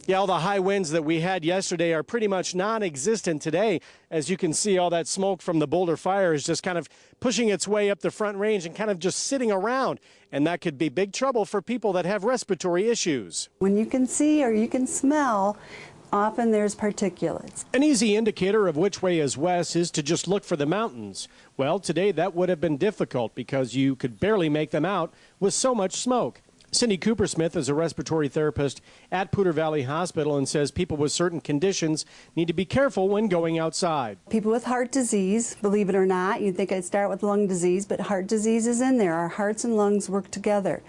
Yeah, all the high winds that we had yesterday are pretty much non-existent today. As you can see, all that smoke from the Boulder fire is just kind of pushing its way up the Front Range and kind of just sitting around. And that could be big trouble for people that have respiratory issues. When you can see or you can smell, often there's particulates. An easy indicator of which way is west is to just look for the mountains. Well, today that would have been difficult because you could barely make them out with so much smoke. Cindy Coopersmith is a respiratory therapist at Poudre Valley Hospital and says people with certain conditions need to be careful when going outside. People with heart disease, believe it or not, you'd think I'd start with lung disease, but heart disease is in there. Our hearts and lungs work together.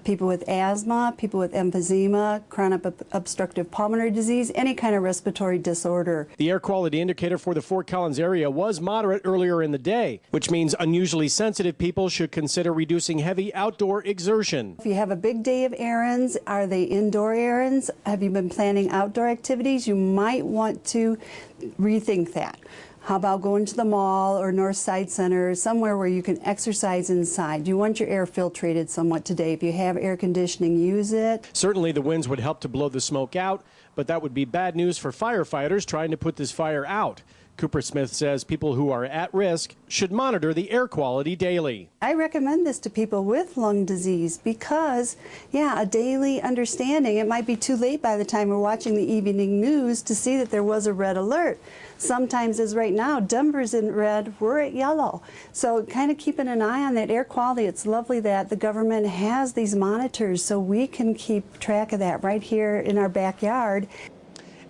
People with asthma, people with emphysema, chronic obstructive pulmonary disease, any kind of respiratory disorder. The air quality indicator for the Fort Collins area was moderate earlier in the day, which means unusually sensitive people should consider reducing heavy outdoor exertion. If you have a big day of errands, are they indoor errands? Have you been planning outdoor activities? You might want to rethink that. How about going to the mall or North Side Center, somewhere where you can exercise inside? You want your air filtrated somewhat today. If you have air conditioning, use it. Certainly the winds would help to blow the smoke out, but that would be bad news for firefighters trying to put this fire out. Coopersmith says people who are at risk should monitor the air quality daily. I recommend this to people with lung disease because, yeah, a daily understanding. It might be too late by the time we're watching the evening news to see that there was a red alert. Sometimes, as right now, Denver's in red, we're at yellow. So kind of keeping an eye on that air quality. It's lovely that the government has these monitors so we can keep track of that right here in our backyard.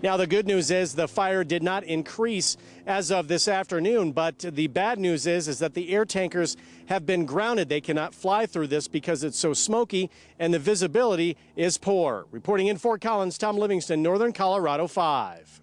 Now, the good news is the fire did not increase as of this afternoon, but the bad news is that the air tankers have been grounded. They cannot fly through this because it's so smoky and the visibility is poor. Reporting in Fort Collins, Tom Livingston, Northern Colorado 5.